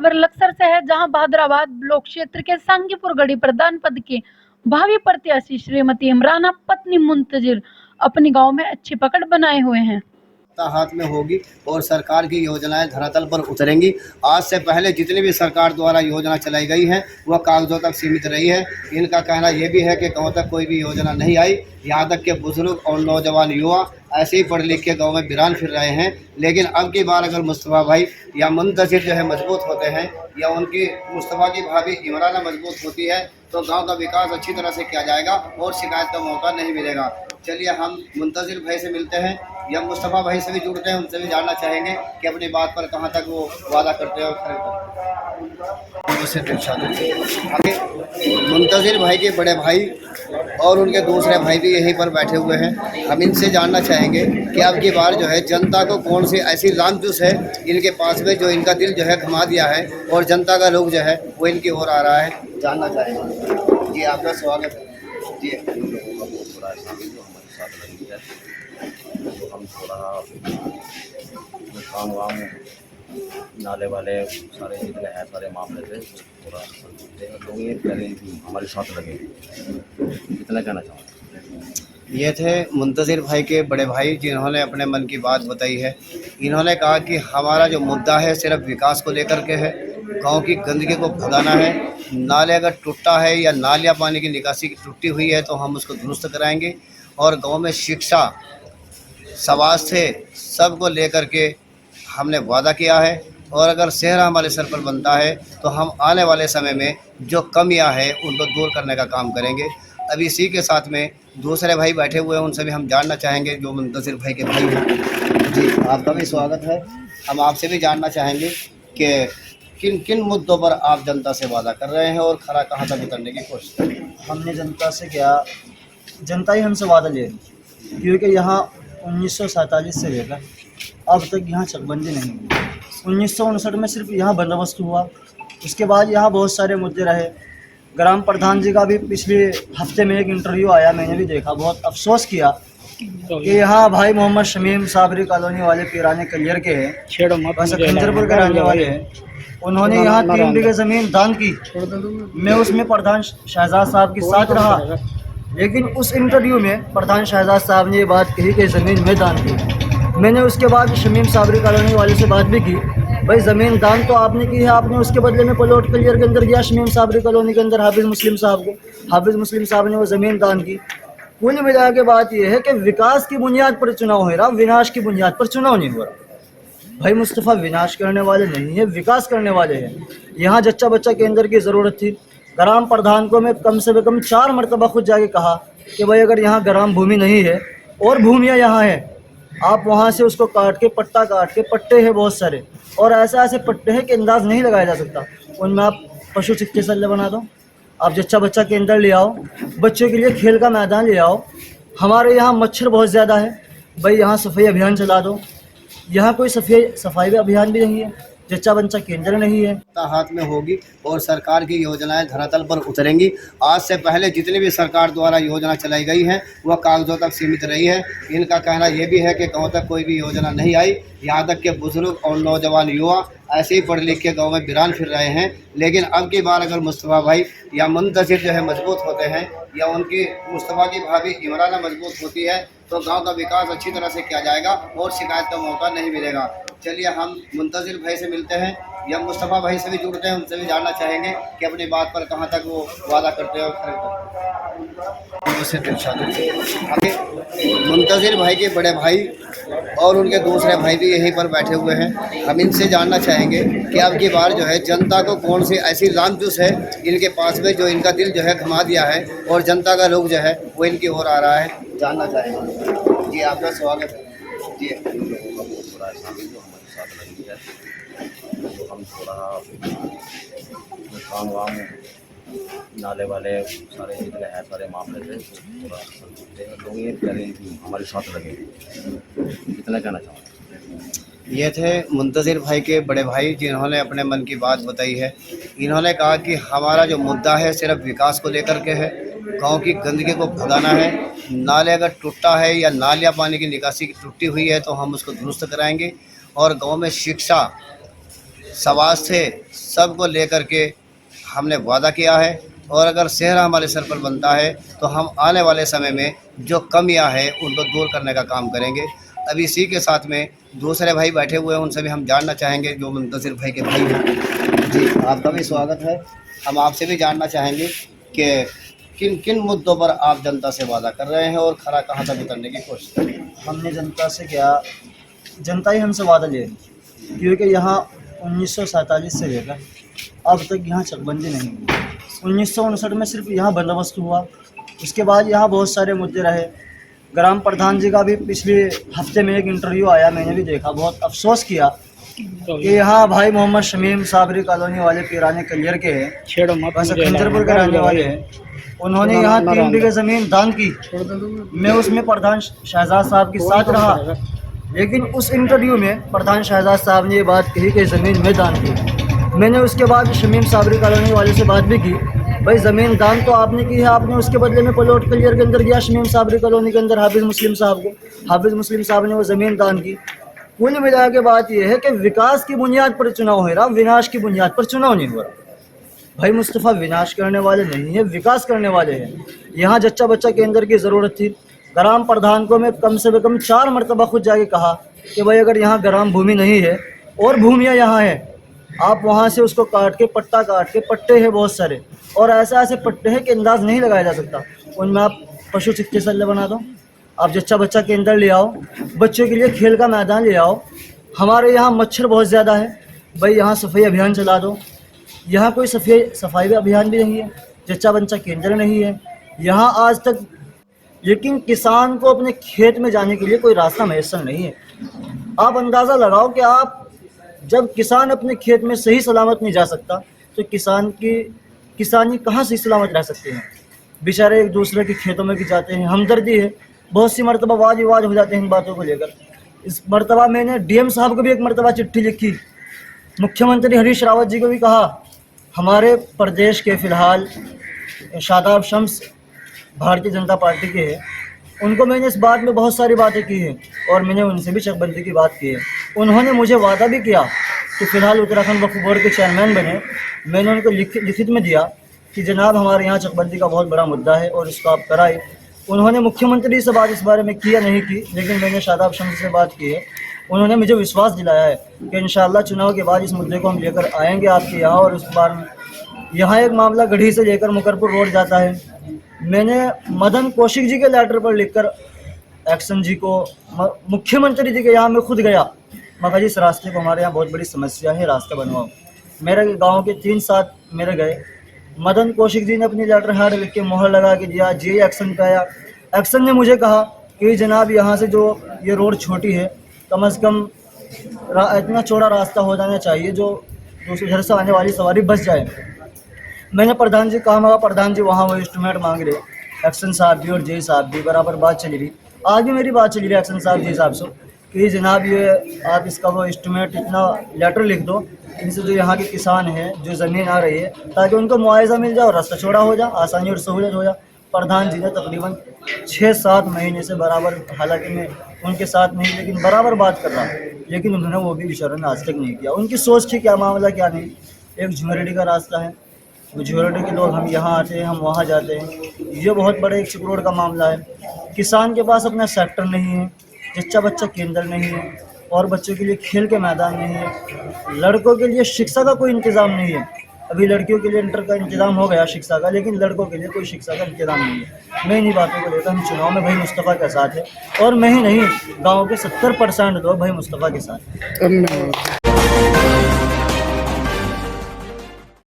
खबर लक्सर से है, जहां बहादुराबाद ब्लॉक क्षेत्र के सांगीपुर गढ़ी प्रधान पद के भावी प्रत्याशी श्रीमती इमराना पत्नी मुंतजिर अपने गांव में अच्छी पकड़ बनाए हुए हैं। हाथ में होगी और सरकार की योजनाएं धरातल पर उतरेंगी। आज से पहले जितनी भी सरकार द्वारा योजना चलाई गई है वह कागजों तक सीमित रही है। इनका कहना यह भी है कि गांव तक कोई भी योजना नहीं आई। यहाँ तक के बुजुर्ग और नौजवान युवा ऐसे ही पढ़ लिख के गाँव में वीरान फिर रहे हैं। लेकिन अब की बार अगर मुस्तफ़ा भाई या मुंतजिर जो है मजबूत होते हैं या उनकी मुस्तफ़ा की भाभी इमराना मजबूत होती है तो गाँव का विकास अच्छी तरह से किया जाएगा और शिकायत का मौका नहीं मिलेगा। चलिए हम मुंतजिर भाई से मिलते हैं या मुस्तफ़ा भाई से भी जुड़ते हैं, उनसे भी जानना चाहेंगे कि अपनी बात पर कहाँ तक वो वादा करते हैं और खड़े आगे मुंतजिर भाई के बड़े भाई और उनके दूसरे भाई भी यहीं पर बैठे हुए हैं। हम इनसे जानना चाहेंगे कि अब की बार जो है जनता को कौन सी ऐसी लामजूस है इनके पास में जो इनका दिल जो है घुमा दिया है और जनता का रुख जो है वो इनकी ओर आ रहा है। जानना चाहेंगे। जी आपका स्वागत है। जी तो हम थोड़ा काम वाम नाले वाले सारे जितने हैं सारे मामले से थोड़ा लोग ये करें हमारे साथ लगे, इतना कहना चाहूँगा। ये थे मुंतजिर भाई के बड़े भाई जिन्होंने अपने मन की बात बताई है। इन्होंने कहा कि हमारा जो मुद्दा है सिर्फ विकास को लेकर के है, गांव की गंदगी को भगाना है। नाले अगर टूटा है या नालियाँ पानी की निकासी की टूटी हुई है तो हम उसको दुरुस्त कराएंगे और गांव में शिक्षा स्वास्थ्य सबको लेकर के हमने वादा किया है। और अगर सेहरा हमारे सर पर बनता है तो हम आने वाले समय में जो कमियां हैं उनको दूर करने का काम करेंगे। अभी इसी के साथ में दूसरे भाई बैठे हुए हैं, उनसे भी हम जानना चाहेंगे जो मुंतजिर भाई के भाई हैं। जी आपका भी स्वागत है। हम आपसे भी जानना चाहेंगे कि किन किन मुद्दों पर आप जनता से वादा कर रहे हैं और खरा कहाँ तक उतरने की कोशिश कर रहे हैं। हमने जनता से क्या, जनता ही हमसे वादा ले रही, क्योंकि यहाँ 1947 से लेकर अब तक यहाँ चकबंदी नहीं हुई। 1959 में सिर्फ यहाँ बंदोबस्त हुआ, उसके बाद यहाँ बहुत सारे मुद्दे रहे। ग्राम प्रधान जी का भी पिछले हफ्ते में एक इंटरव्यू आया, मैंने भी देखा, बहुत अफसोस किया कि यहाँ भाई मोहम्मद शमीम साबरी कॉलोनी वाले पीराने कलियर के हैं, खंजरपुर के रहने वाले हैं। उन्होंने यहाँ 3 बीघे ज़मीन दान की। मैं उसमें प्रधान शहजाद साहब के साथ रहा, लेकिन उस इंटरव्यू में प्रधान शहजाद साहब ने ये बात कही कि ज़मीन में दान की। मैंने उसके बाद शमीम साबरी कॉलोनी वाले से बात भी की, भाई ज़मीन दान तो आपने की है, आपने उसके बदले में प्लॉट क्लियर के अंदर गया शमीम साबरी कॉलोनी के अंदर हाफिज़ मुस्लिम साहब को, हाफिज़ मुस्लिम साहब ने वो ज़मीन दान की। कुल मिला के बात यह है कि विकास की बुनियाद पर चुनाव हो रहा, विनाश की बुनियाद पर चुनाव नहीं हो रहा। भाई मुस्तफ़ा विनाश करने वाले नहीं है, विकास करने वाले हैं। यहाँ जच्चा बच्चा केंद्र की ज़रूरत थी। ग्राम प्रधान को मैं कम से कम 4 मरतबा खुद जाके कहा कि भाई अगर यहाँ ग्राम भूमि नहीं है और भूमियाँ यहाँ हैं, आप वहाँ से उसको काट के पट्टा काट के, पट्टे हैं बहुत सारे और ऐसे पट्टे हैं कि अंदाज़ नहीं लगाया जा सकता, उनमें आप पशु चिकित्सालय बना दो, आप जच्चा बच्चा केंद्र ले आओ, बच्चों के लिए खेल का मैदान ले आओ। हमारे यहाँ मच्छर बहुत ज़्यादा है, भाई यहाँ सफाई अभियान चला दो। यहाँ कोई सफाई अभियान भी नहीं है, जच्चा बच्चा केंद्र नहीं है। हाथ में होगी और सरकार की योजनाएं धरातल पर उतरेंगी। आज से पहले जितनी भी सरकार द्वारा योजना चलाई गई है वह कागजों तक सीमित रही है। इनका कहना यह भी है कि गांव तक कोई भी योजना नहीं आई। यहाँ तक के बुजुर्ग और नौजवान युवा ऐसे ही पढ़ लिख के गाँव में वीरान फिर रहे हैं। लेकिन अब की बार अगर मुस्तफ़ा भाई या मुंतजिर जो है मजबूत होते हैं या उनकी मुस्तफ़ा की भाभी इमराना मजबूत होती है तो गाँव का विकास अच्छी तरह से किया जाएगा और शिकायत का मौका नहीं मिलेगा। चलिए हम मुंतजिर भाई से मिलते हैं या मुस्तफ़ा भाई से भी जुड़ते हैं, उनसे भी जानना चाहेंगे कि अपनी बात पर कहाँ तक वो वादा करते हैं और खड़े आगे मुंतजिर भाई के बड़े भाई और उनके दूसरे भाई भी यहीं पर बैठे हुए हैं। हम इनसे जानना चाहेंगे कि अब की बार जो है जनता को कौन सी ऐसी लामजूस है इनके पास में जो इनका दिल जो है घुमा दिया है और जनता का रुख जो है वो इनकी ओर आ रहा है। जानना चाहेंगे। जी आपका स्वागत है। जी हमारे साथ लगी है तो हम थोड़ा काम वाम नाले वाले सारे जितने हैं सारे मामले से थोड़ा लोग ये करें हमारे साथ लगे, इतना कहना चाहूँगा। ये थे मुंतजिर भाई के बड़े भाई जिन्होंने अपने मन की बात बताई है। इन्होंने कहा कि हमारा जो मुद्दा है सिर्फ विकास को लेकर के है, गांव की गंदगी को भगाना है। नाले अगर टूटा है या नालियाँ पानी की निकासी की टूटी हुई है तो हम उसको दुरुस्त कराएंगे और गांव में शिक्षा समाज से सबको लेकर के हमने वादा किया है, और अगर सेहरा हमारे सर पर बनता है तो हम आने वाले समय में जो कमियां हैं उनको दूर करने का काम करेंगे। अब इसी के साथ में दूसरे भाई बैठे हुए हैं, उनसे भी हम जानना चाहेंगे, जो मुंतज़िर भाई के भाई हैं। जी, आपका भी स्वागत है। हम आपसे भी जानना चाहेंगे कि किन किन मुद्दों पर आप जनता से वादा कर रहे हैं और खरा कहाँ तक उतरने की कोशिश कर रहे हैं। हमने जनता से क्या, जनता ही हमसे वादा ले रही, क्योंकि यहाँ 1947 से लेकर अब तक यहाँ चकबंदी नहीं हुई। 1959 में सिर्फ यहाँ बंदोबस्त हुआ, उसके बाद यहाँ बहुत सारे मुद्दे रहे। ग्राम प्रधान जी का भी पिछले हफ्ते में एक इंटरव्यू आया, मैंने भी देखा, बहुत अफसोस किया कि यहाँ भाई मोहम्मद शमीम साबरी कॉलोनी वाले पीराने कलियर के हैं, वैसे खंजरपुर के रहने वाले हैं। उन्होंने यहाँ 3 बीघे ज़मीन दान की। मैं उसमें प्रधान शहजाद साहब के साथ रहा, लेकिन उस इंटरव्यू में प्रधान शहजाद साहब ने ये बात कही कि ज़मीन मैं दान की। मैंने उसके बाद शमीम साबरी कॉलोनी वाले से बात भी की, भाई ज़मीन दान तो आपने की है, आपने उसके बदले में प्लॉट क्लियर के अंदर गया शमीम साबरी कॉलोनी के अंदर हाफिज़ मुस्लिम साहब को, हाफिज़ मुस्लिम साहब ने वो ज़मीन दान की। कुल मिला के बात यह है कि विकास की बुनियाद पर चुनाव हो रहा, विनाश की बुनियाद पर चुनाव नहीं हो रहा। भाई मुस्तफ़ा विनाश करने वाले नहीं है, विकास करने वाले हैं। यहाँ जच्चा बच्चा केंद्र की ज़रूरत थी। ग्राम प्रधान को मैं कम से कम 4 मरतबा खुद जाके कहा कि भाई अगर यहाँ ग्राम भूमि नहीं है और भूमियाँ यहाँ हैं, आप वहाँ से उसको काट के, पट्टा काट के, पट्टे हैं बहुत सारे, और ऐसे पट्टे हैं कि अंदाज़ नहीं लगाया जा सकता। उनमें आप पशु चिकित्सालय बना दो, आप जच्चा बच्चा केंद्र ले आओ, बच्चों के लिए खेल का मैदान ले आओ। हमारे यहाँ मच्छर बहुत ज़्यादा है, भाई यहाँ सफाई अभियान चला दो। यहाँ कोई सफाई अभियान भी नहीं है, जच्चा बच्चा केंद्र नहीं है यहाँ आज तक। लेकिन किसान को अपने खेत में जाने के लिए कोई रास्ता मैसर नहीं है। आप अंदाज़ा लगाओ कि आप जब किसान अपने खेत में सही सलामत नहीं जा सकता तो किसानी कहाँ से सलामत रह सकते हैं। बेचारे एक दूसरे के खेतों में भी जाते हैं, हमदर्दी है, बहुत सी मरतबा वाद विवाद हो जाते हैं इन बातों को लेकर। इस मरतबा मैंने DM साहब को भी एक मरतबा चिट्ठी लिखी, मुख्यमंत्री हरीश रावत जी को भी कहा। हमारे प्रदेश के फ़िलहाल शादाब शम्स भारतीय जनता पार्टी के हैं, उनको मैंने इस बात में बहुत सारी बातें की हैं और मैंने उनसे भी चकबंदी की बात की है। उन्होंने मुझे वादा भी किया कि फ़िलहाल उत्तराखंड वक्फ बोर्ड के चेयरमैन बने। मैंने उनको लिखित में दिया कि जनाब हमारे यहाँ चकबंदी का बहुत बड़ा मुद्दा है और इसको आप कराएं। उन्होंने मुख्यमंत्री से बात इस बारे में किया नहीं की, लेकिन मैंने शादाब शम्स से बात की है। उन्होंने मुझे विश्वास दिलाया है कि इंशाअल्लाह चुनाव के बाद इस मुद्दे को हम लेकर आएंगे आपके यहाँ। और उस बार में यहाँ एक मामला गढ़ी से लेकर मुकरपुर रोड जाता है। मैंने मदन कौशिक जी के लेटर पर लिखकर एक्शन जी को, मुख्यमंत्री जी के यहाँ मैं खुद गया, मगर इस रास्ते को हमारे यहाँ बहुत बड़ी समस्या है, रास्ता बनवाओ। मेरे गांव के 3-7 मेरे गए, मदन कौशिक जी ने अपनी लेटर हेड लिख के मोहर लगा के दिया। जे एक्शन पे आया, एक्शन ने मुझे कहा कि जनाब यहाँ से जो ये रोड छोटी है, कम से कम इतना चौड़ा रास्ता हो जाना चाहिए जो दूसरे घर से आने वाली सवारी बच जाए। मैंने प्रधान जी कहा, मगर प्रधान जी वहाँ वो एस्टीमेट मांग रहे। एक्शन साहब भी और जे साहब भी बराबर बात चली रही, आज भी मेरी बात चली रही एक्शन साहब जे साहब से कि जनाब ये आप इसका वो एस्टीमेट इतना लेटर लिख दो, इनसे जो यहाँ के किसान हैं जो ज़मीन आ रही है, ताकि उनको मुआवजा मिल जाए और रास्ता चौड़ा हो जाए, आसानी और सहूलियत हो जाए। प्रधान जी ने तकरीबन 6-7 महीने से बराबर, हालांकि मैं उनके साथ नहीं लेकिन बराबर बात कर रहा, लेकिन उन्होंने वो भी बेचारों ने आज तक नहीं किया। उनकी सोच थी क्या मामला क्या नहीं। एक झुमरेडी का रास्ता है, झुमरेडी के लोग हम यहाँ आते हैं, हम वहाँ जाते हैं, ये बहुत बड़े एक चिकरोड का मामला है। किसान के पास अपना सेक्टर नहीं है, जच्चा बच्चा केंद्र नहीं है, और बच्चों के लिए खेल के मैदान नहीं है, लड़कों के लिए शिक्षा का कोई इंतज़ाम नहीं है। अभी लड़कियों के लिए इंटर का इंतज़ाम हो गया शिक्षा का, लेकिन लड़कों के लिए कोई शिक्षा का इंतज़ाम नहीं है। मैं इन्हीं बातों को लेकर हम चुनाव में भाई मुस्तफ़ा के साथ है, और मैं ही नहीं, गाँव के 70% लोग भाई मुस्तफ़ा के साथ हैं।